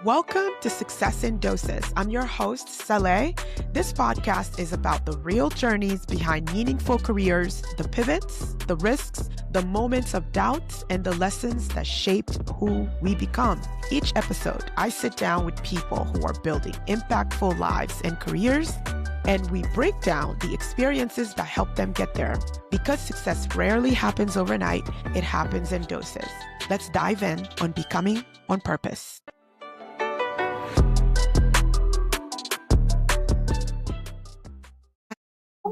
Welcome to Success in Doses. I'm your host, Saleh. This podcast is about the real journeys behind meaningful careers, the pivots, the risks, the moments of doubt, and the lessons that shaped who we become. Each episode, I sit down with people who are building impactful lives and careers, and we break down the experiences that help them get there. Because success rarely happens overnight, it happens in doses. Let's dive in on Becoming on Purpose.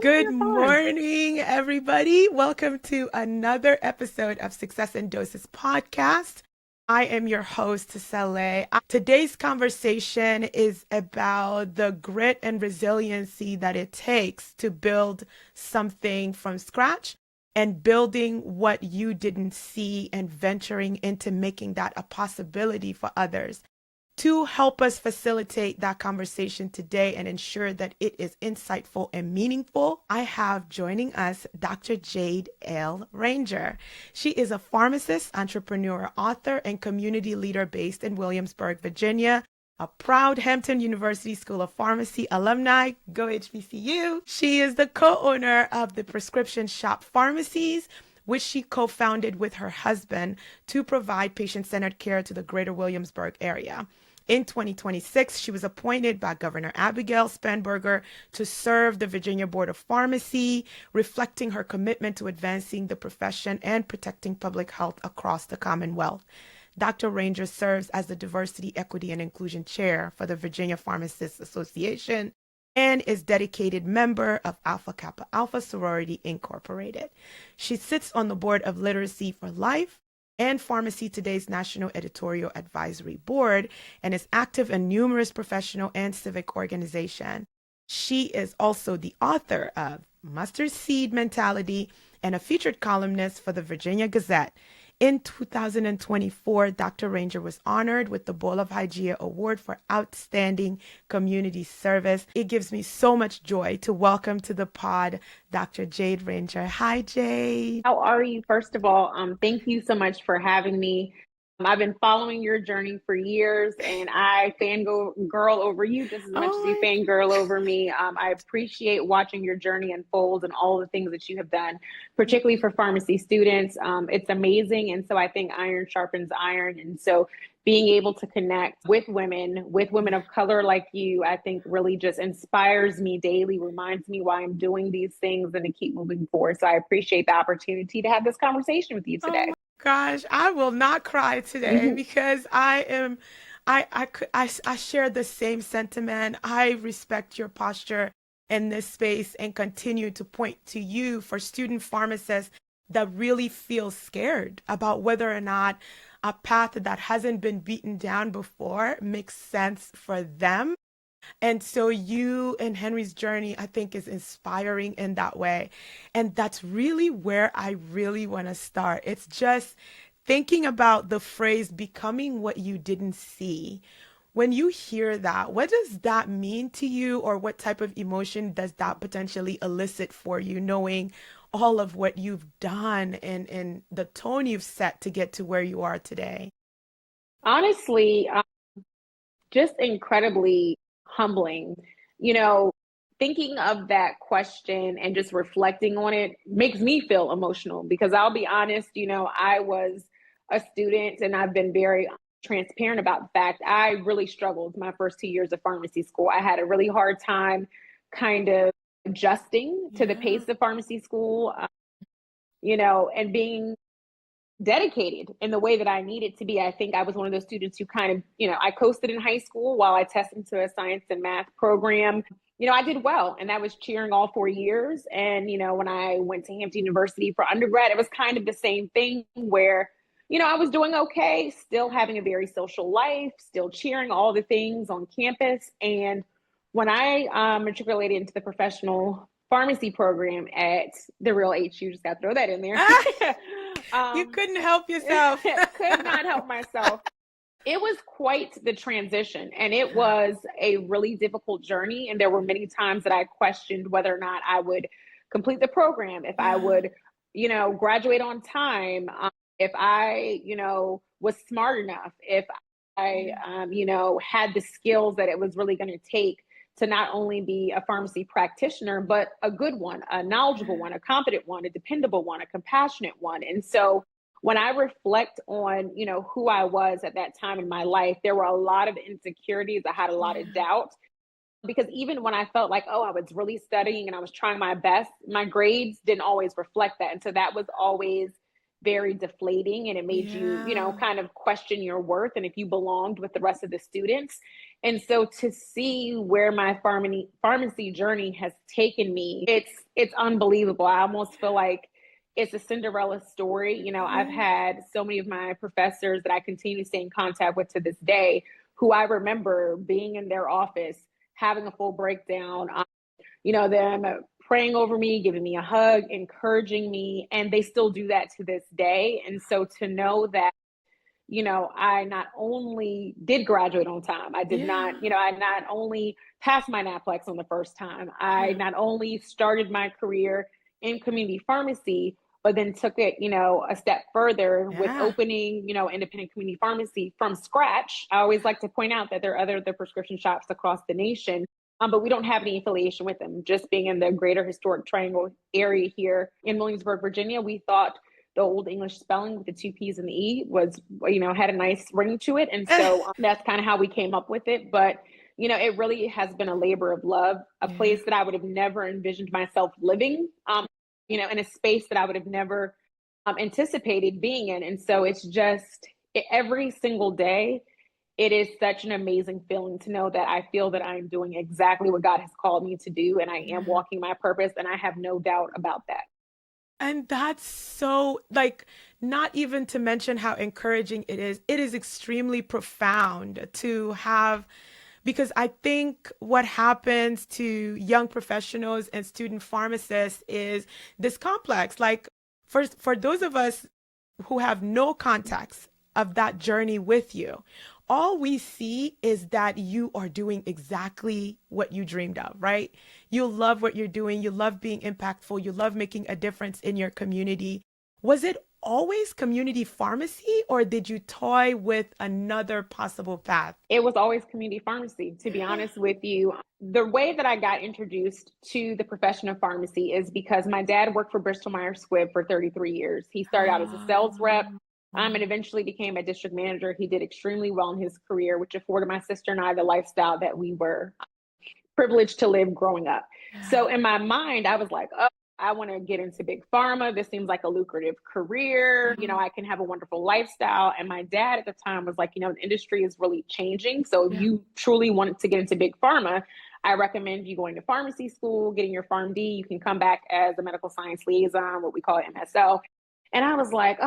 Good morning, everybody. Welcome to another episode of Success in Doses podcast. I am your host, Saleh. Today's conversation is about the grit and resiliency that it takes to build something from scratch and building what you didn't see and venturing into making that a possibility for others. To help us facilitate that conversation today and ensure that it is insightful and meaningful, I have joining us Dr. Jade Ranger. She is a pharmacist, entrepreneur, author, and community leader based in Williamsburg, Virginia. A proud Hampton University School of Pharmacy alumni, go HBCU. She is the co-owner of the Prescription Shoppe Pharmacies, which she co-founded with her husband to provide patient-centered care to the greater Williamsburg area. In 2026, she was appointed by Governor Abigail Spanberger to serve the Virginia Board of Pharmacy, reflecting her commitment to advancing the profession and protecting public health across the Commonwealth. Dr. Ranger serves as the Diversity, Equity, and Inclusion Chair for the Virginia Pharmacists Association and is dedicated member of Alpha Kappa Alpha Sorority Incorporated. She sits on the board of Literacy for Life and Pharmacy Today's National Editorial Advisory Board and is active in numerous professional and civic organizations. She is also the author of Mustard Seed Mentality and a featured columnist for the Virginia Gazette. In 2024, Dr. Ranger was honored with the Bowl of Hygeia Award for Outstanding Community Service. It gives me so much joy to welcome to the pod Dr. Jade Ranger. Hi, Jade. How are you? First of all, thank you so much for having me. I've been following your journey for years, and I fangirl over you just as much as you fangirl over me. I appreciate watching your journey unfold and all the things that you have done, particularly for pharmacy students. It's amazing, and so I think iron sharpens iron, and so being able to connect with women of color like you, I think really just inspires me daily, reminds me why I'm doing these things and to keep moving forward. So I appreciate the opportunity to have this conversation with you today. Gosh, I will not cry today because I share the same sentiment. I respect your posture in this space and continue to point to you for student pharmacists that really feel scared about whether or not a path that hasn't been beaten down before makes sense for them. And so you and Henry's journey, I think, is inspiring in that way. And that's really where I really want to start. It's just thinking about the phrase becoming what you didn't see. When you hear that, what does that mean to you, or what type of emotion does that potentially elicit for you, knowing all of what you've done and the tone you've set to get to where you are today? Honestly, just incredibly humbling. Thinking of that question and just reflecting on it makes me feel emotional because I'll be honest, I was a student and I've been very transparent about the fact I really struggled my first 2 years of pharmacy school. I had a really hard time kind of adjusting to the pace of pharmacy school, and being dedicated in the way that I needed to be. I think I was one of those students who kind of, I coasted in high school while I tested into a science and math program. I did well, and I was cheering all 4 years. And, when I went to Hampton University for undergrad, it was kind of the same thing where, I was doing okay, still having a very social life, still cheering all the things on campus. And when I matriculated into the professional pharmacy program at the real HU, just got to throw that in there. You couldn't help yourself. Could not help myself. It was quite the transition, and it was a really difficult journey. And there were many times that I questioned whether or not I would complete the program, if I would, graduate on time, if I, was smart enough, if I, had the skills that it was really going to take to not only be a pharmacy practitioner, but a good one, a knowledgeable one, a competent one, a dependable one, a compassionate one. And so when I reflect on, who I was at that time in my life, there were a lot of insecurities. I had a lot of doubt because even when I felt like, I was really studying and I was trying my best, my grades didn't always reflect that. And so that was always very deflating, and it made you, kind of question your worth and if you belonged with the rest of the students. And so to see where my pharmacy journey has taken me, it's unbelievable. I almost feel like it's a Cinderella story. I've had so many of my professors that I continue to stay in contact with to this day, who I remember being in their office, having a full breakdown, them praying over me, giving me a hug, encouraging me, and they still do that to this day. And so to know that, I not only did graduate on time, I did not, I not only passed my NAPLEX on the first time, I not only started my career in community pharmacy, but then took it, a step further with opening, independent community pharmacy from scratch. I always like to point out that there are other prescription shops across the nation, but we don't have any affiliation with them. Just being in the greater historic triangle area here in Williamsburg, Virginia, we thought the old English spelling with the 2 P's and the E was, had a nice ring to it. And so that's kind of how we came up with it. But, it really has been a labor of love, a place that I would have never envisioned myself living, in a space that I would have never anticipated being in. And so it's just every single day, it is such an amazing feeling to know that I feel that I'm doing exactly what God has called me to do. And I am walking my purpose. And I have no doubt about that. And that's so, not even to mention how encouraging it is extremely profound to have, because I think what happens to young professionals and student pharmacists is this complex. For those of us who have no context of that journey with you, all we see is that you are doing exactly what you dreamed of, right? You love what you're doing. You love being impactful. You love making a difference in your community. Was it always community pharmacy, or did you toy with another possible path? It was always community pharmacy, to be honest with you. The way that I got introduced to the profession of pharmacy is because my dad worked for Bristol Myers Squibb for 33 years. He started out as a sales rep. And eventually became a district manager. He did extremely well in his career, which afforded my sister and I the lifestyle that we were privileged to live growing up. So in my mind, I was like, I want to get into big pharma. This seems like a lucrative career. I can have a wonderful lifestyle. And my dad at the time was like, the industry is really changing. So if you truly wanted to get into big pharma, I recommend you going to pharmacy school, getting your PharmD. You can come back as a medical science liaison, what we call MSL. And I was like,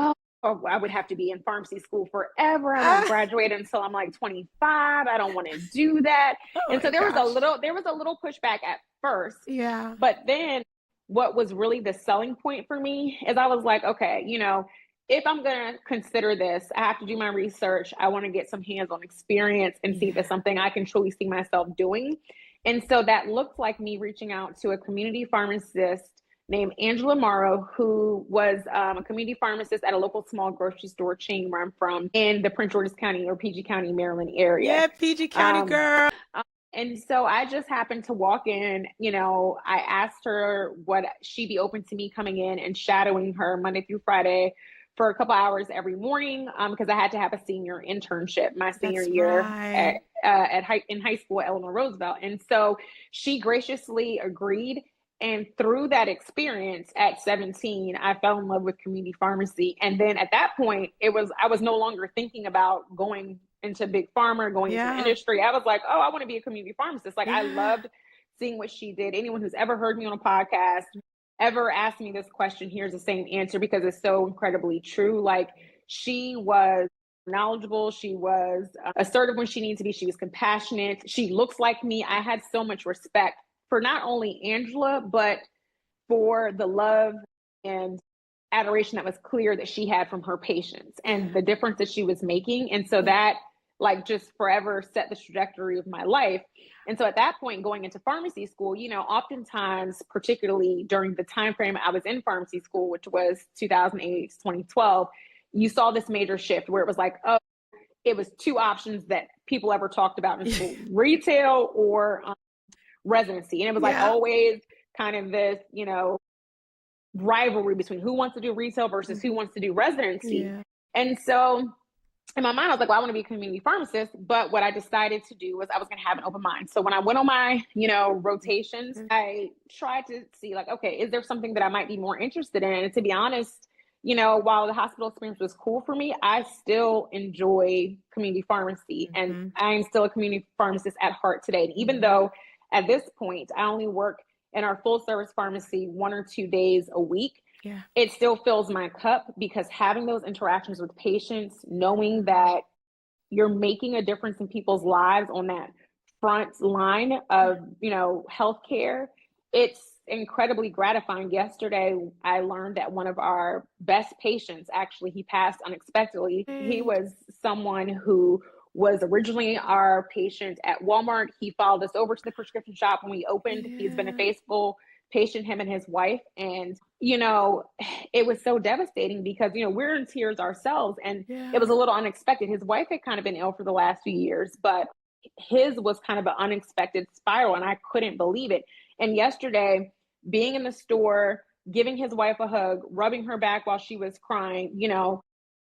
I would have to be in pharmacy school forever. I don't graduate until I'm like 25. I don't want to do that. And so there was a little pushback at first. Yeah. But then what was really the selling point for me is I was like, okay, if I'm going to consider this, I have to do my research. I want to get some hands-on experience and see if it's something I can truly see myself doing. And so that looked like me reaching out to a community pharmacist named Angela Morrow, who was a community pharmacist at a local small grocery store chain where I'm from in the Prince George's County or PG County, Maryland area. Yeah, PG County girl. And so I just happened to walk in, I asked her would she be open to me coming in and shadowing her Monday through Friday for a couple hours every morning, because I had to have a senior internship my senior year in high school at Eleanor Roosevelt. And so she graciously agreed. And through that experience at 17, I fell in love with community pharmacy. And then at that point, I was no longer thinking about going into big pharma, going into the industry. I was like, I want to be a community pharmacist. I loved seeing what she did. Anyone who's ever heard me on a podcast, ever asked me this question, here's the same answer because it's so incredibly true. She was knowledgeable. She was assertive when she needed to be. She was compassionate. She looks like me. I had so much respect for not only Angela, but for the love and adoration that was clear that she had from her patients and the difference that she was making. And so that just forever set the trajectory of my life. And so at that point, going into pharmacy school, oftentimes, particularly during the time frame I was in pharmacy school, which was 2008 to 2012, you saw this major shift where it was like, it was two options that people ever talked about in school, retail or residency. And it was like always kind of this, rivalry between who wants to do retail versus who wants to do residency. Yeah. And so in my mind, I was like, well, I want to be a community pharmacist. But what I decided to do was I was going to have an open mind. So when I went on my, rotations, I tried to see like, okay, is there something that I might be more interested in? And to be honest, while the hospital experience was cool for me, I still enjoy community pharmacy. And I'm still a community pharmacist at heart today. And even though at this point, I only work in our full service pharmacy 1 or 2 days a week, it still fills my cup, because having those interactions with patients, knowing that you're making a difference in people's lives on that front line of, healthcare, it's incredibly gratifying. Yesterday, I learned that one of our best patients, actually, he passed unexpectedly. He was someone who was originally our patient at Walmart. He followed us over to the prescription shop when we opened. He's been a faithful patient, him and his wife. And, it was so devastating because, we're in tears ourselves. And it was a little unexpected. His wife had kind of been ill for the last few years, but his was kind of an unexpected spiral, and I couldn't believe it. And yesterday, being in the store, giving his wife a hug, rubbing her back while she was crying,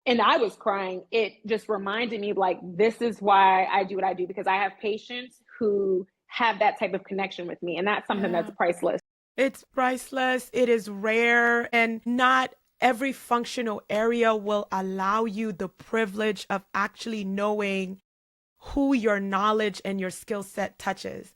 and I was crying, it just reminded me, like, this is why I do what I do, because I have patients who have that type of connection with me. And that's something that's priceless. It's priceless. It is rare. And not every functional area will allow you the privilege of actually knowing who your knowledge and your skill set touches.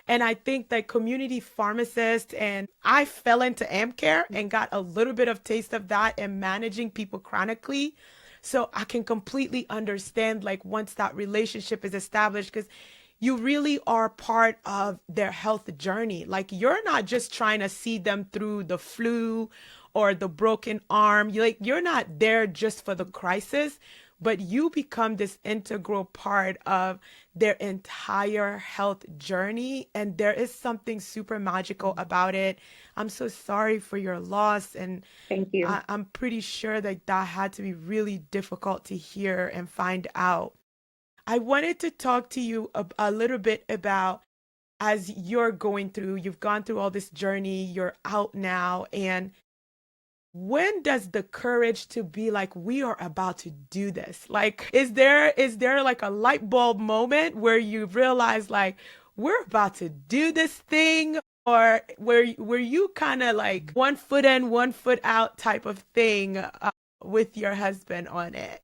And I think that community pharmacist, and I fell into AmCare and got a little bit of taste of that and managing people chronically. So I can completely understand, like, once that relationship is established, because you really are part of their health journey. Like, you're not just trying to see them through the flu or the broken arm. You're not there just for the crisis, but you become this integral part of their entire health journey. And there is something super magical about it. I'm so sorry for your loss. And thank you. I'm pretty sure that had to be really difficult to hear and find out. I wanted to talk to you a little bit about, as you've gone through all this journey, you're out now, and when does the courage to be like, we are about to do this? Like, is there like a light bulb moment where you realize, like, we're about to do this thing? Or were you kind of like 1 foot in, 1 foot out type of thing with your husband on it?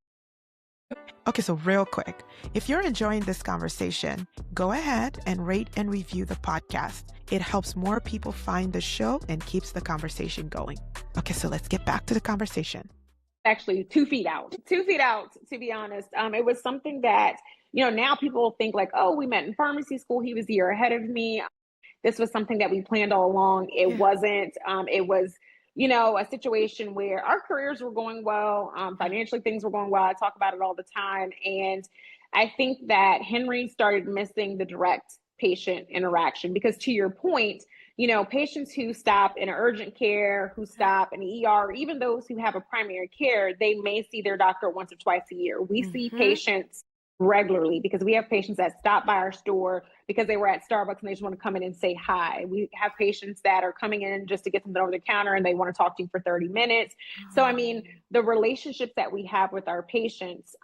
Okay, so real quick, if you're enjoying this conversation, go ahead and rate and review the podcast. It helps more people find the show and keeps the conversation going. Okay, so let's get back to the conversation. Actually, 2 feet out, to be honest. It was something that, now people think like, oh, we met in pharmacy school. He was a year ahead of me. This was something that we planned all along. It wasn't. It was, a situation where our careers were going well. Financially, things were going well. I talk about it all the time. And I think that Henry started missing the direct patient interaction, because to your point, patients who stop in urgent care, who stop in ER, even those who have a primary care, they may see their doctor once or twice a year. We see patients regularly, because we have patients that stop by our store because they were at Starbucks and they just want to come in and say hi. We have patients that are coming in just to get something over the counter and they want to talk to you for 30 minutes. So, I mean, the relationships that we have with our patients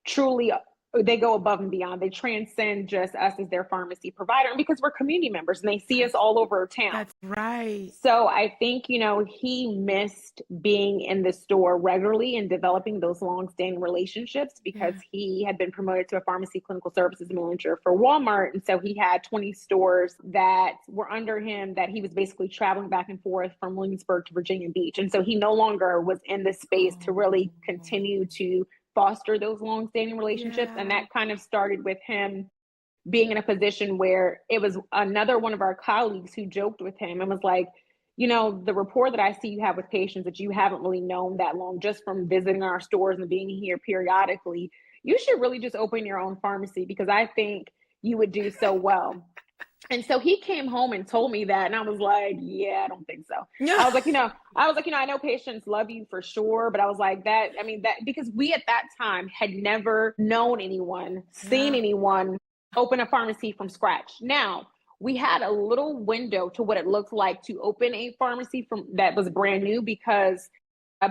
truly, they go above and beyond. They transcend just us as their pharmacy provider, and because we're community members and they see us all over town. That's right. So I think, he missed being in the store regularly and developing those long-standing relationships, because he had been promoted to a pharmacy clinical services manager for Walmart. And so he had 20 stores that were under him, that he was basically traveling back and forth from Williamsburg to Virginia Beach. And so he no longer was in the space to really continue to foster those long-standing relationships. And that kind of started with him being in a position where it was another one of our colleagues who joked with him and was like, the rapport that I see you have with patients that you haven't really known that long, just from visiting our stores and being here periodically, you should really just open your own pharmacy, because I think you would do so well. And so he came home and told me that, and I was like, yeah, I don't think so. Yeah. I know patients love you for sure, but I was like that because we at that time had never known anyone, seen anyone open a pharmacy from scratch. Now, we had a little window to what it looked like to open a pharmacy that was brand new, because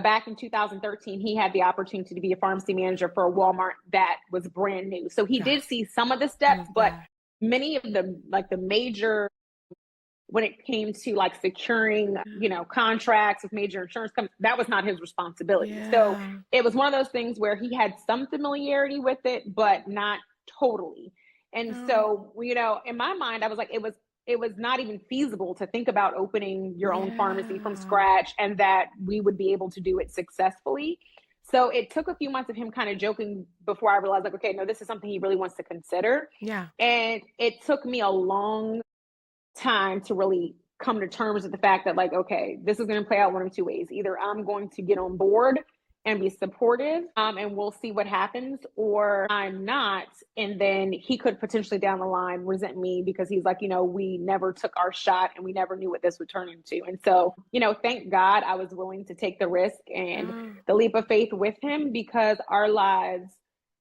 back in 2013, he had the opportunity to be a pharmacy manager for a Walmart that was brand new. So he did see some of the steps, but many of the major, when it came to like securing, contracts with major insurance companies, that was not his responsibility. So it was one of those things where he had some familiarity with it, but not totally. And so, in my mind, I was like, it was not even feasible to think about opening your own pharmacy from scratch, and that we would be able to do it successfully. So it took a few months of him kind of joking before I realized, like, okay, no, this is something he really wants to consider. Yeah. And it took me a long time to really come to terms with the fact that, like, okay, this is going to play out one of two ways. Either I'm going to get on board and be supportive, and we'll see what happens, or I'm not. And then he could potentially down the line resent me because he's like, we never took our shot and we never knew what this would turn into. And so, thank God I was willing to take the risk and the leap of faith with him, because our lives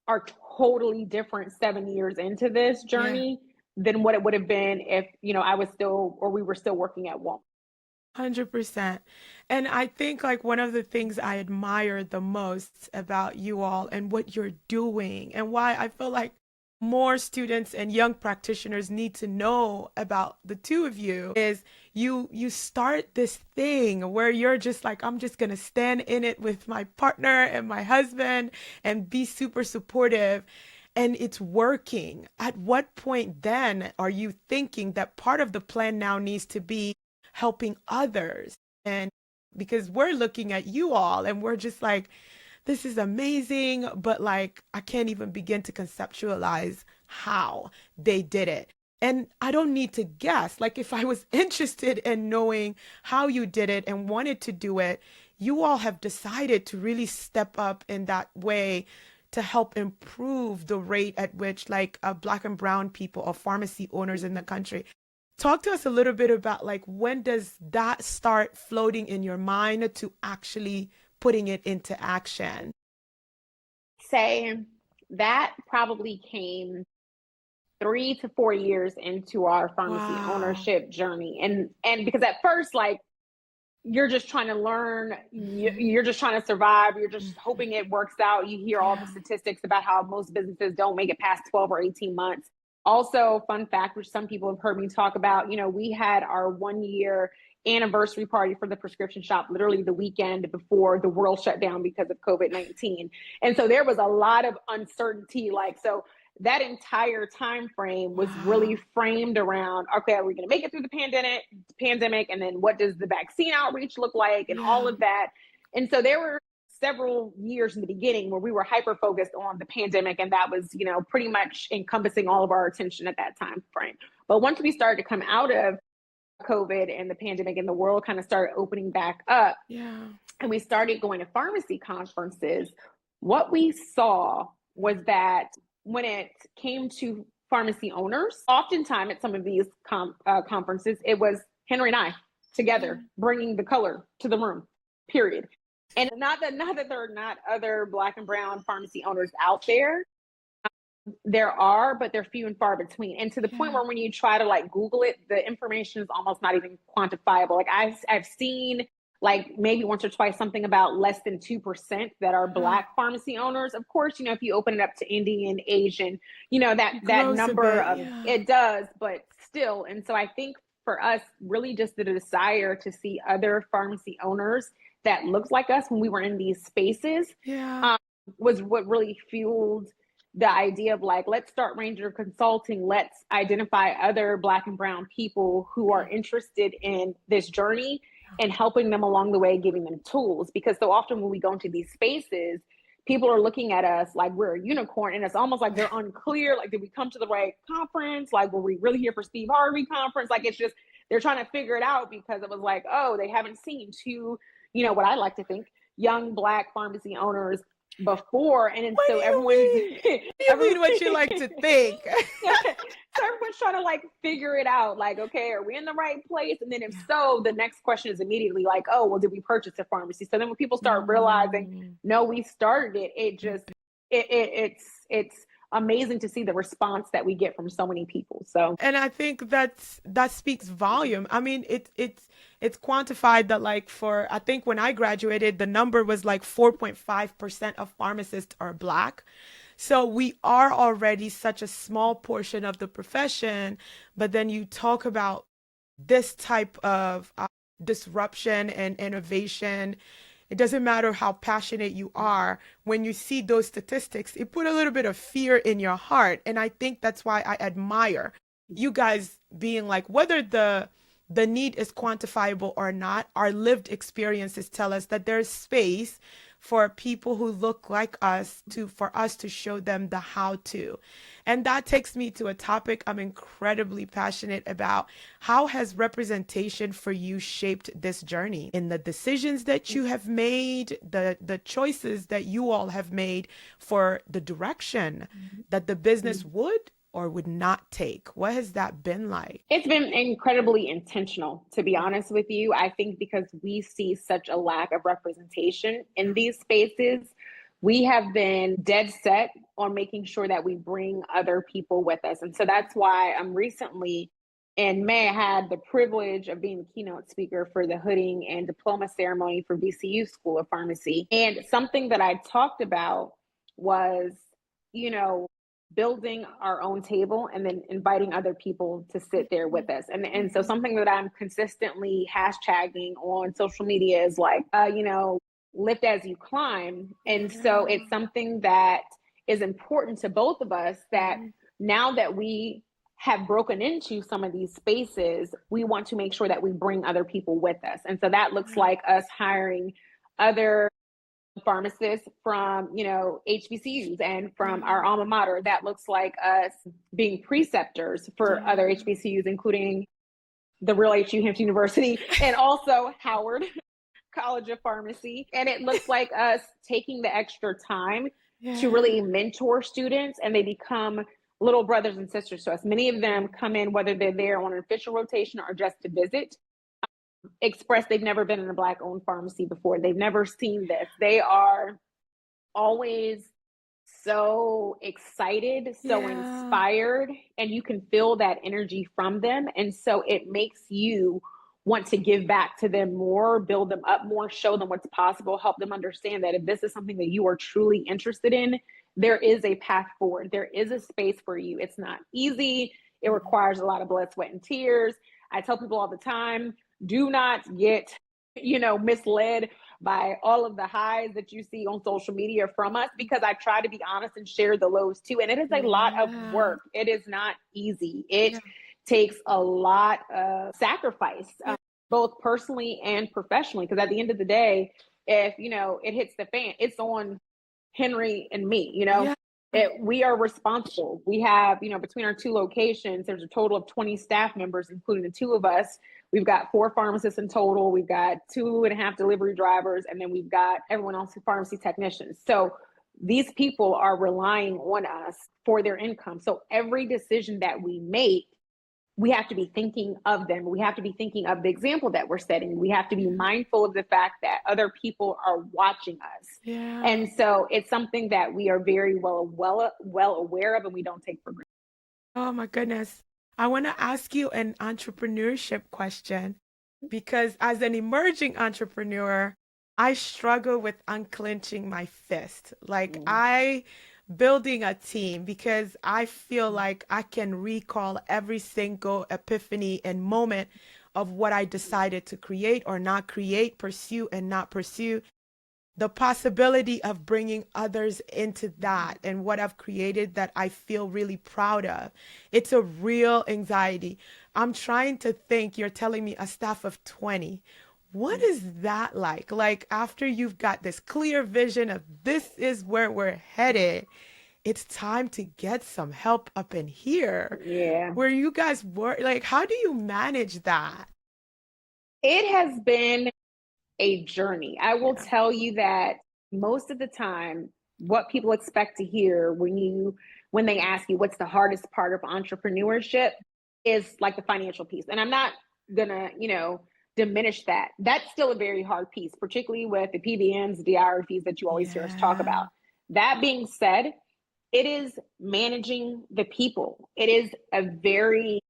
are totally different 7 years into this journey than what it would have been if, we were still working at Walmart. 100%. And I think like one of the things I admire the most about you all and what you're doing, and why I feel like more students and young practitioners need to know about the two of you, is you start this thing where you're just like, I'm just gonna stand in it with my partner and my husband and be super supportive. And it's working. At what point then are you thinking that part of the plan now needs to be helping others? And because we're looking at you all and we're just like, this is amazing, but like, I can't even begin to conceptualize how they did it. And I don't need to guess. Like, if I was interested in knowing how you did it and wanted to do it, you all have decided to really step up in that way to help improve the rate at which like Black and brown people or pharmacy owners in the country. Talk to us a little bit about like, when does that start floating in your mind to actually putting it into action? Say that probably came 3 to 4 years into our pharmacy ownership journey. And because at first, like, you're just trying to learn, you're just trying to survive, you're just hoping it works out. You hear all the statistics about how most businesses don't make it past 12 or 18 months. Also, fun fact, which some people have heard me talk about, we had our 1-year anniversary party for the Prescription Shoppe literally the weekend before the world shut down because of COVID-19. And so there was a lot of uncertainty. Like, so that entire time frame was really framed around, okay, are we going to make it through the pandemic? And then what does the vaccine outreach look like, and all of that. And so there were several years in the beginning where we were hyper focused on the pandemic, and that was, pretty much encompassing all of our attention at that time frame. But once we started to come out of COVID and the pandemic and the world kind of started opening back up, and we started going to pharmacy conferences, what we saw was that when it came to pharmacy owners, oftentimes at some of these conferences, it was Henry and I together bringing the color to the room, period. And not that there are not other Black and brown pharmacy owners out there. There are, but they're few and far between. And to the point where when you try to like Google it, the information is almost not even quantifiable. Like I've seen like maybe once or twice something about less than 2% that are Black pharmacy owners. Of course, if you open it up to Indian, Asian, that number of it does, but still. And so I think for us, really just the desire to see other pharmacy owners that looked like us when we were in these spaces was what really fueled the idea of like, let's start Ranger Consulting. Let's identify other Black and brown people who are interested in this journey and helping them along the way, giving them tools. Because so often when we go into these spaces, people are looking at us like we're a unicorn, and it's almost like they're unclear. Like, did we come to the right conference? Like, were we really here for Steve Harvey conference? Like, it's just, they're trying to figure it out because it was like, oh, they haven't seen two, what I like to think, young Black pharmacy owners before. And then so everyone's you mean what you like to think? So everyone's trying to like figure it out. Like, okay, are we in the right place? And then if so, the next question is immediately like, oh, well, did we purchase a pharmacy? So then when people start realizing, no, we started it, it's amazing to see the response that we get from so many people. So, and I think that speaks volume. I mean, it's quantified that like for I think when I graduated, the number was like 4.5% of pharmacists are Black. So we are already such a small portion of the profession, but then you talk about this type of disruption and innovation. It doesn't matter how passionate you are. When you see those statistics, it put a little bit of fear in your heart. And I think that's why I admire you guys being like, whether the need is quantifiable or not, our lived experiences tell us that there's space for people who look like us for us to show them the how to. And that takes me to a topic I'm incredibly passionate about. How has representation for you shaped this journey in the decisions that you have made, the choices that you all have made for the direction that the business would or would not take? What has that been like? It's been incredibly intentional, to be honest with you. I think because we see such a lack of representation in these spaces, we have been dead set on making sure that we bring other people with us. And so that's why I'm recently in May, I had the privilege of being the keynote speaker for the hooding and diploma ceremony for VCU School of Pharmacy. And something that I talked about was, building our own table and then inviting other people to sit there with us. And so something that I'm consistently hashtagging on social media is like, lift as you climb. And so it's something that is important to both of us, that now that we have broken into some of these spaces, we want to make sure that we bring other people with us. And so that looks like us hiring other pharmacists from, HBCUs and from our alma mater. That looks like us being preceptors for other HBCUs, including the real HU Hampton University and also Howard College of Pharmacy. And it looks like us taking the extra time to really mentor students, and they become little brothers and sisters to us. Many of them come in, whether they're there on an official rotation or just to visit, express they've never been in a Black-owned pharmacy before. They've never seen this. They are always so excited, so inspired, and you can feel that energy from them. And so it makes you want to give back to them more, build them up more, show them what's possible, help them understand that if this is something that you are truly interested in, there is a path forward. There is a space for you. It's not easy. It requires a lot of blood, sweat, and tears. I tell people all the time, do not get, misled by all of the highs that you see on social media from us, because I try to be honest and share the lows too. And it is a lot of work. It is not easy. It takes a lot of sacrifice, both personally and professionally. Because at the end of the day, if, it hits the fan, it's on Henry and me, we are responsible. We have, between our two locations, there's a total of 20 staff members, including the two of us. We've got 4 pharmacists in total. We've got 2.5 delivery drivers, and then we've got everyone else, pharmacy technicians. So these people are relying on us for their income. So every decision that we make, we have to be thinking of them. We have to be thinking of the example that we're setting. We have to be mindful of the fact that other people are watching us. And so it's something that we are very well aware of, and we don't take for granted. Oh my goodness. I want to ask you an entrepreneurship question, because as an emerging entrepreneur, I struggle with unclenching my fist. Like I building a team, because I feel like I can recall every single epiphany and moment of what I decided to create or not create, pursue and not pursue. The possibility of bringing others into that and what I've created that I feel really proud of. It's a real anxiety. I'm trying to think, you're telling me a staff of 20. What is that like? Like after you've got this clear vision of this is where we're headed, it's time to get some help up in here. Where you guys work, like how do you manage that? It has been a journey. I will tell you that most of the time, what people expect to hear when they ask you what's the hardest part of entrepreneurship, is like the financial piece. And I'm not gonna, diminish that. That's still a very hard piece, particularly with the PBMs, the IR fees that you always hear us talk about. That being said, it is managing the people. It is a very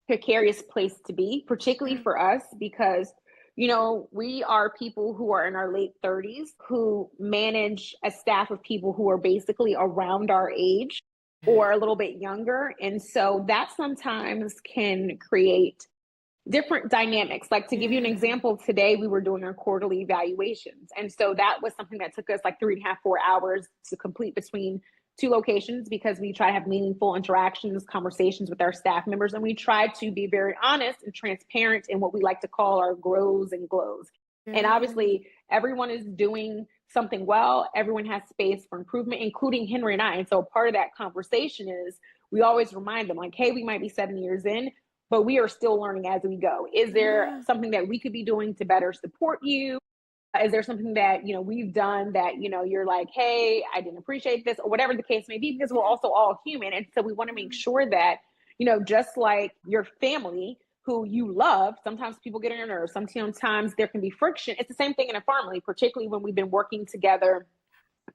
precarious place to be, particularly for us, because we are people who are in our late 30s who manage a staff of people who are basically around our age or a little bit younger. And so that sometimes can create different dynamics. Like, to give you an example, today we were doing our quarterly evaluations. And so that was something that took us like 3.5, 4 hours to complete between 2 locations, because we try to have meaningful interactions, conversations with our staff members. And we try to be very honest and transparent in what we like to call our grows and glows. And obviously everyone is doing something well. Everyone has space for improvement, including Henry and I. And so part of that conversation is we always remind them, like, hey, we might be 7 years in, but we are still learning as we go. Is there something that we could be doing to better support you? Is there something that, we've done that, you're like, hey, I didn't appreciate this, or whatever the case may be, because we're also all human. And so we want to make sure that, just like your family who you love, sometimes people get on your nerves, sometimes there can be friction. It's the same thing in a family, particularly when we've been working together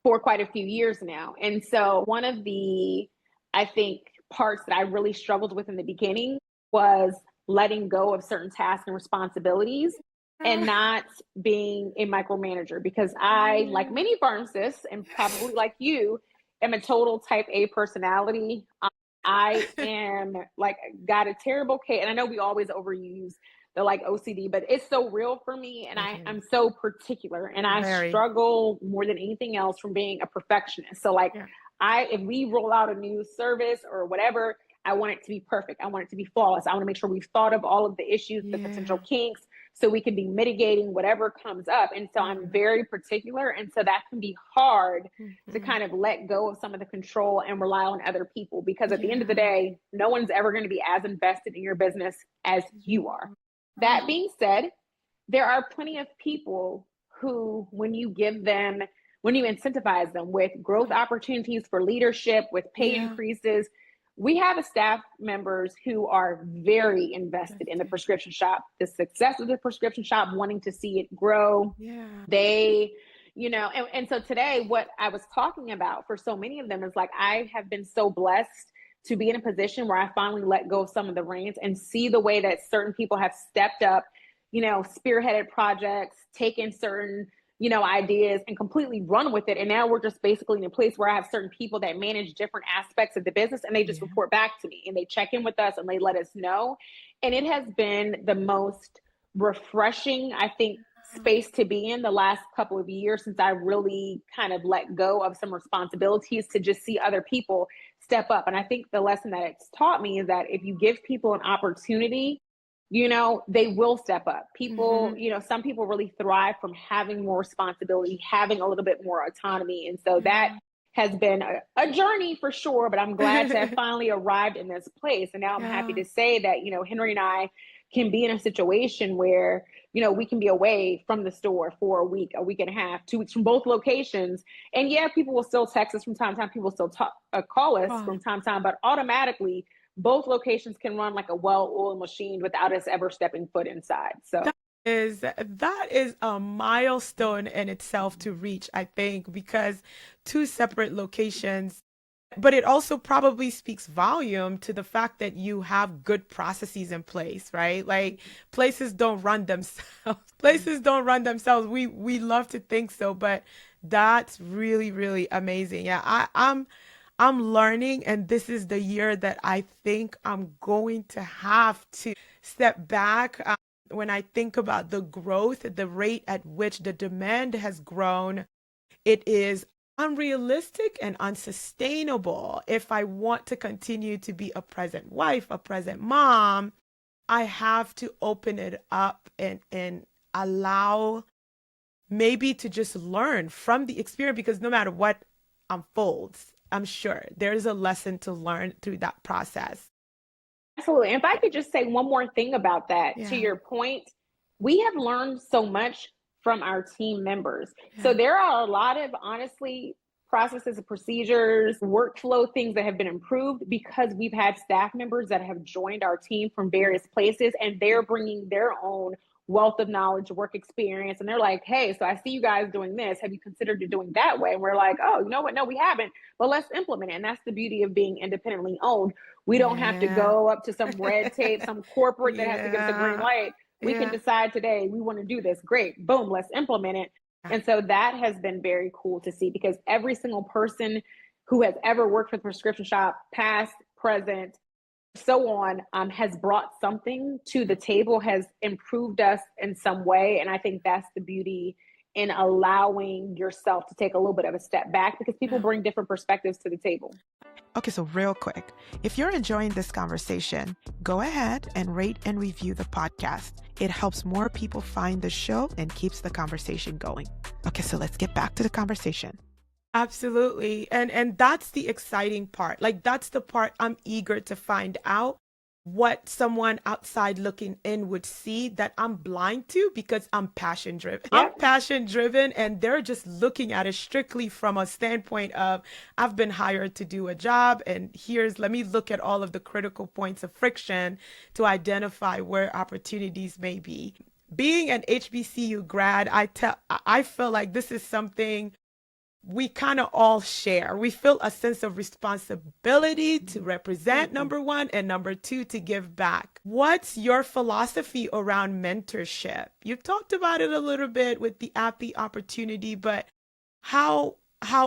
for quite a few years now. And so one of the, I think, parts that I really struggled with in the beginning was letting go of certain tasks and responsibilities and not being a micromanager, because I, like many pharmacists and probably like you, am a total type A personality. I am like, got a terrible case. And I know we always overuse the like OCD, but it's so real for me. And I'm so particular, and I struggle more than anything else from being a perfectionist. So like if we roll out a new service or whatever, I want it to be perfect. I want it to be flawless. I want to make sure we've thought of all of the issues, the potential kinks, so we can be mitigating whatever comes up. And so I'm very particular. And so that can be hard to kind of let go of some of the control and rely on other people, because at the end of the day, no one's ever going to be as invested in your business as you are. That being said, there are plenty of people who, when you incentivize them with growth opportunities for leadership, with pay increases, we have staff members who are very invested in the prescription shop, the success of the prescription shop, wanting to see it grow. They, and so today, what I was talking about for so many of them is like, I have been so blessed to be in a position where I finally let go of some of the reins and see the way that certain people have stepped up, spearheaded projects, taken certain ideas and completely run with it. And now we're just basically in a place where I have certain people that manage different aspects of the business, and they just report back to me and they check in with us and they let us know. And it has been the most refreshing, I think, space to be in the last couple of years, since I really kind of let go of some responsibilities to just see other people step up. And I think the lesson that it's taught me is that if you give people an opportunity, they will step up. People, some people really thrive from having more responsibility, having a little bit more autonomy. And so that has been a journey for sure, but I'm glad to have finally arrived in this place. And now I'm happy to say that, Henry and I can be in a situation where, we can be away from the store for a week and a half, 2 weeks from both locations. And people will still text us from time to time. People will still call us from time to time, but automatically both locations can run like a well-oiled machine without us ever stepping foot inside. So that is a milestone in itself to reach, I think, because 2 separate locations, but it also probably speaks volume to the fact that you have good processes in place, right? Like, places don't run themselves. Places don't run themselves. We love to think so, but that's really, really amazing. Yeah, I'm learning, and this is the year that I think I'm going to have to step back. When I think about the growth, the rate at which the demand has grown, it is unrealistic and unsustainable. If I want to continue to be a present wife, a present mom, I have to open it up and allow maybe to just learn from the experience, because no matter what unfolds, I'm sure there's a lesson to learn through that process. Absolutely. And if I could just say one more thing about that, to your point, we have learned so much from our team members. So there are a lot of, honestly, processes and procedures, workflow things that have been improved because we've had staff members that have joined our team from various places, and they're bringing their own wealth of knowledge, work experience. And they're like, hey, so I see you guys doing this. Have you considered doing that way? And we're like, oh, you know what? No, we haven't, but let's implement it. And that's the beauty of being independently owned. We don't have to go up to some red tape, some corporate that has to give us a green light. We can decide today, we want to do this. Great. Boom, let's implement it. And so that has been very cool to see, because every single person who has ever worked for the Prescription Shoppe, past, present, so on, has brought something to the table, has improved us in some way. And I think that's the beauty in allowing yourself to take a little bit of a step back, because people bring different perspectives to the table. Okay, so real quick, if you're enjoying this conversation, go ahead and rate and review the podcast. It helps more people find the show and keeps the conversation going. Okay, so let's get back to the conversation. Absolutely. And that's the exciting part. Like, that's the part I'm eager to find out what someone outside looking in would see that I'm blind to, because I'm passion driven. I'm passion driven, and they're just looking at it strictly from a standpoint of, I've been hired to do a job, and let me look at all of the critical points of friction to identify where opportunities may be. Being an HBCU grad, I feel like this is something we kind of all share. We feel a sense of responsibility to represent, number one, and number two, to give back. What's your philosophy around mentorship? You've talked about it a little bit with the opportunity, but how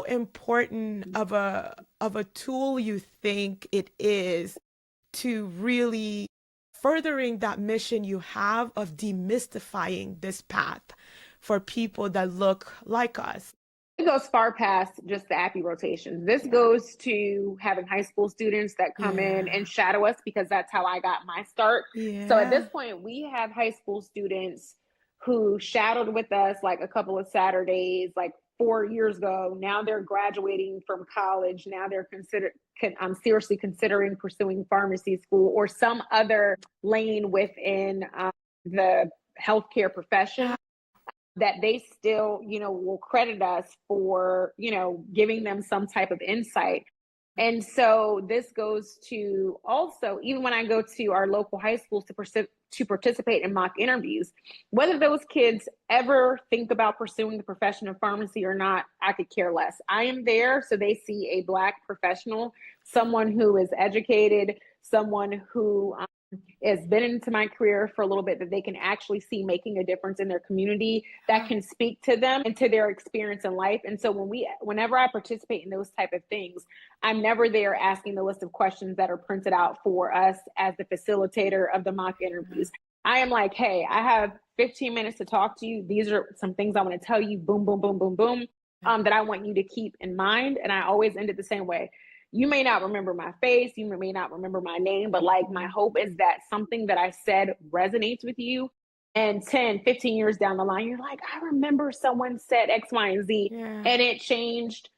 important of a tool you think it is to really furthering that mission you have of demystifying this path for people that look like us? It goes far past just the API rotations. This goes to having high school students that come in and shadow us, because that's how I got my start. So at this point, we have high school students who shadowed with us like a couple of Saturdays, like 4 years ago. Now they're graduating from college. Now they're seriously considering pursuing pharmacy school or some other lane within the healthcare profession, that they still, will credit us for, giving them some type of insight. And so this goes to also, even when I go to our local high schools to participate in mock interviews, whether those kids ever think about pursuing the profession of pharmacy or not, I could care less. I am there so they see a Black professional, someone who is educated, someone who has been into my career for a little bit, that they can actually see making a difference in their community, that can speak to them and to their experience in life. And so whenever I participate in those type of things, I'm never there asking the list of questions that are printed out for us as the facilitator of the mock interviews. I am like, hey, I have 15 minutes to talk to you. These are some things I want to tell you, boom, boom, boom, boom, boom, that I want you to keep in mind. And I always end it the same way. You may not remember my face, you may not remember my name, but like, my hope is that something that I said resonates with you. And 10, 15 years down the line, you're like, I remember someone said X, Y, and Z, and it changed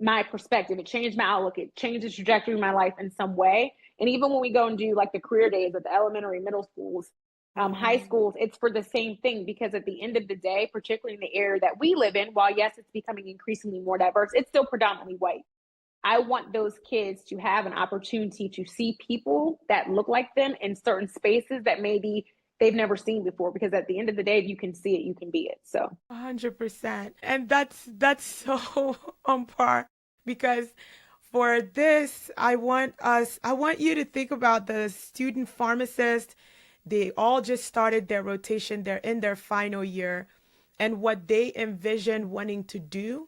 my perspective. It changed my outlook. It changed the trajectory of my life in some way. And even when we go and do like the career days at the elementary, middle schools, high schools, it's for the same thing, because at the end of the day, particularly in the area that we live in, while yes, it's becoming increasingly more diverse, it's still predominantly white. I want those kids to have an opportunity to see people that look like them in certain spaces that maybe they've never seen before, because at the end of the day, if you can see it, you can be it. So 100%. And that's so on par, because for this, I want you to think about the student pharmacist. They all just started their rotation. They're in their final year, and what they envision wanting to do,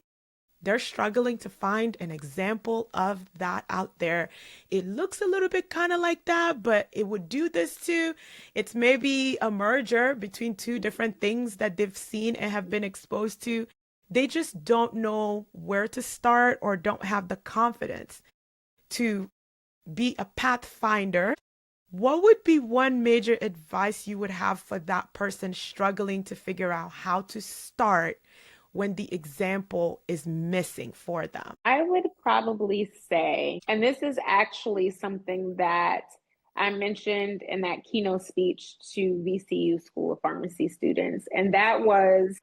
they're struggling to find an example of that out there. It looks a little bit kind of like that, but it would do this too. It's maybe a merger between two different things that they've seen and have been exposed to. They just don't know where to start, or don't have the confidence to be a pathfinder. What would be one major advice you would have for that person struggling to figure out how to start when the example is missing for them? I would probably say, and this is actually something that I mentioned in that keynote speech to VCU School of Pharmacy students, and that was,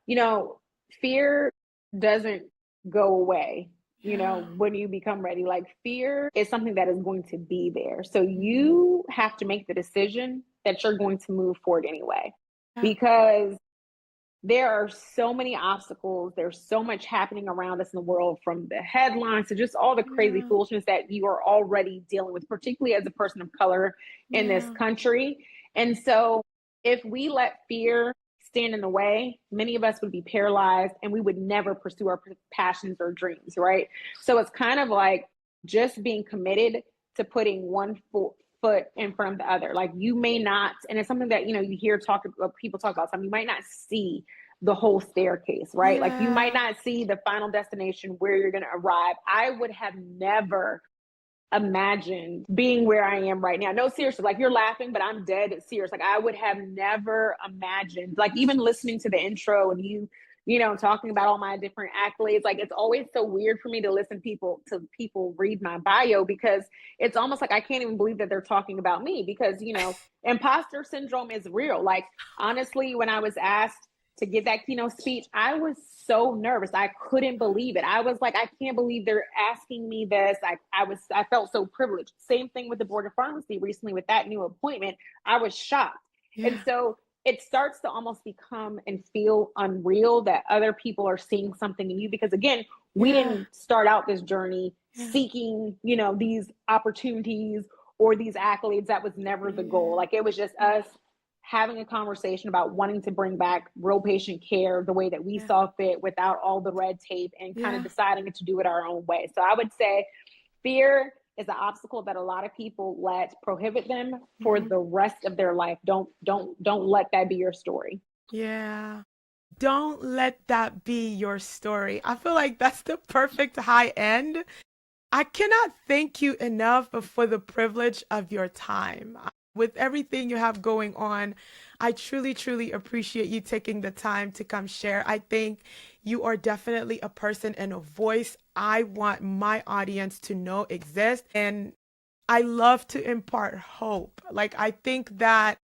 fear doesn't go away. Yeah. when you become ready. Like fear is something that is going to be there. So you have to make the decision that you're going to move forward anyway. Yeah. Because there are so many obstacles. There's so much happening around us in the world, from the headlines to just all the crazy Yeah. foolishness that you are already dealing with, particularly as a person of color in this Yeah. country. And so if we let fear stand in the way, many of us would be paralyzed and we would never pursue our passions or dreams, right? So it's kind of like just being committed to putting one foot in front of the other. Like you may not, and it's something that you hear people talk about. Something you might not see the whole staircase, right? Like you might Yeah. not see the final destination where you're going to arrive. I would have never imagined being where I am right now. No, seriously, like you're laughing, but I'm dead serious. Like I would have never imagined, like even listening to the intro and talking about all my different accolades. Like it's always so weird for me to listen to people read my bio, because it's almost like I can't even believe that they're talking about me, because imposter syndrome is real. Like honestly, when I was asked to give that keynote speech, I was so nervous. I couldn't believe it. I was like, I can't believe they're asking me this. I felt so privileged. Same thing with the board of pharmacy recently with that new appointment. I was shocked. And Yeah. so it starts to almost become and feel unreal that other people are seeing something in you, because again, we Yeah. didn't start out this journey Yeah. seeking, these opportunities or these accolades. That was never the goal. Yeah. Like it was just us having a conversation about wanting to bring back real patient care the way that we Yeah. saw fit, without all the red tape, and kind of Yeah. deciding to do it our own way. So I would say fear is an obstacle that a lot of people let prohibit them for Mhm. the rest of their life. Don't let that be your story. Yeah. Don't let that be your story. I feel like that's the perfect high end. I cannot thank you enough for the privilege of your time. With everything you have going on, I truly, truly appreciate you taking the time to come share. I think you are definitely a person and a voice I want my audience to know exists. And I love to impart hope. Like, I think that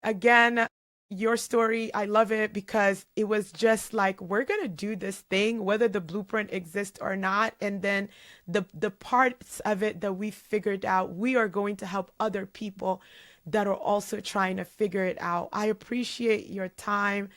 again, your story, I love it because it was just like, we're gonna do this thing, whether the blueprint exists or not. And then the parts of it that we figured out, we are going to help other people that are also trying to figure it out. I appreciate your time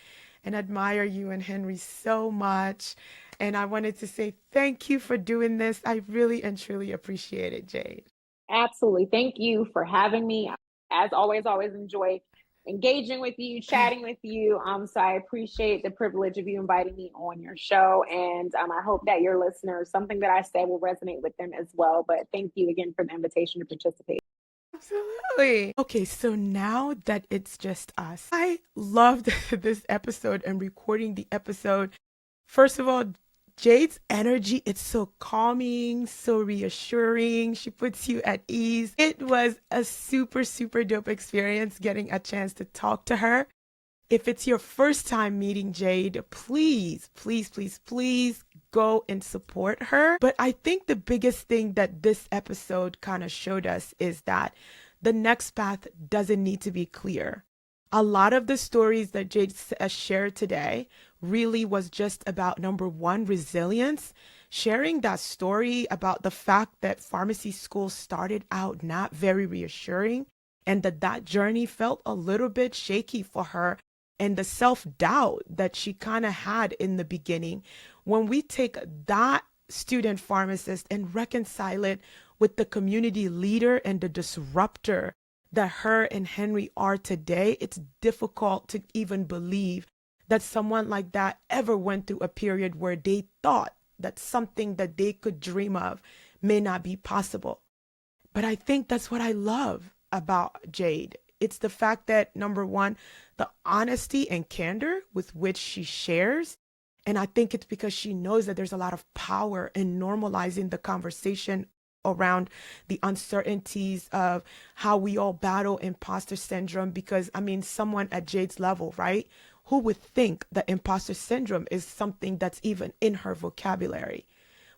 and admire you and Henry so much. And I wanted to say thank you for doing this. I really and truly appreciate it, Jade. Absolutely. Thank you for having me. As always enjoy engaging with you, chatting with you. So I appreciate the privilege of you inviting me on your show. And I hope that your listeners, something that I said will resonate with them as well. But thank you again for the invitation to participate. Absolutely. Okay, so now that it's just us, I loved this episode and recording the episode. First of all, Jade's energy, it's so calming, so reassuring. She puts you at ease. It was a super, super dope experience getting a chance to talk to her. If it's your first time meeting Jade, please, please, please, please go and support her. But I think the biggest thing that this episode kind of showed us is that the next path doesn't need to be clear. A lot of the stories that Jade shared today really was just about number one, resilience, sharing that story about the fact that pharmacy school started out not very reassuring and that journey felt a little bit shaky for her, and the self-doubt that she kind of had in the beginning. When we take that student pharmacist and reconcile it with the community leader and the disruptor that her and Henry are today, it's difficult to even believe that someone like that ever went through a period where they thought that something that they could dream of may not be possible. But I think that's what I love about Jade. It's the fact that, number one, the honesty and candor with which she shares. And I think it's because she knows that there's a lot of power in normalizing the conversation around the uncertainties of how we all battle imposter syndrome. Because, I mean, someone at Jade's level, right? Who would think that imposter syndrome is something that's even in her vocabulary?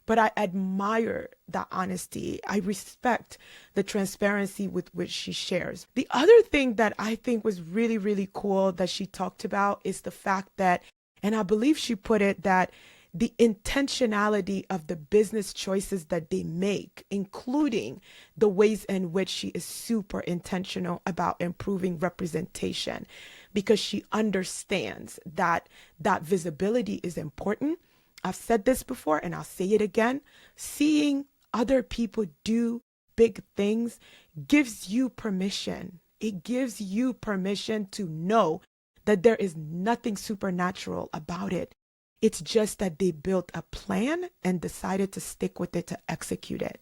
But I admire that honesty. I respect the transparency with which she shares. The other thing that I think was really, really cool that she talked about is the fact that, and I believe she put it, that the intentionality of the business choices that they make, including the ways in which she is super intentional about improving representation, because she understands that that visibility is important. I've said this before and I'll say it again. Seeing other people do big things gives you permission. It gives you permission to know that there is nothing supernatural about it. It's just that they built a plan and decided to stick with it to execute it.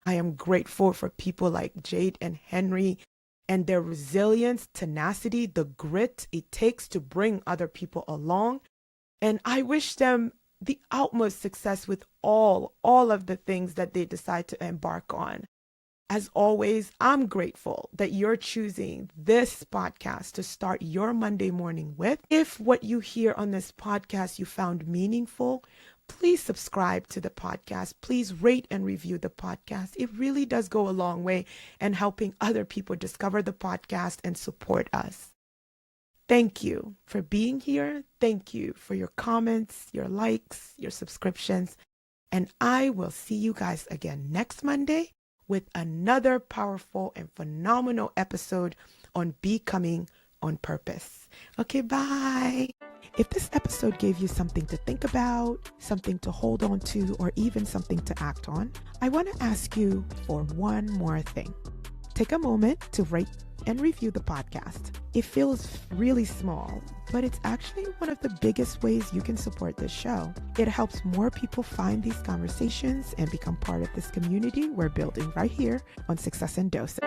I am grateful for people like Jade and Henry and their resilience, tenacity, the grit it takes to bring other people along. And I wish them the utmost success with all of the things that they decide to embark on. As always, I'm grateful that you're choosing this podcast to start your Monday morning with. If what you hear on this podcast you found meaningful, please subscribe to the podcast. Please rate and review the podcast. It really does go a long way in helping other people discover the podcast and support us. Thank you for being here. Thank you for your comments, your likes, your subscriptions. And I will see you guys again next Monday with another powerful and phenomenal episode on becoming on purpose. Okay, bye. If this episode gave you something to think about, something to hold on to, or even something to act on, I want to ask you for one more thing. Take a moment to rate and review the podcast. It feels really small, but it's actually one of the biggest ways you can support this show. It helps more people find these conversations and become part of this community we're building right here on Success and Doses.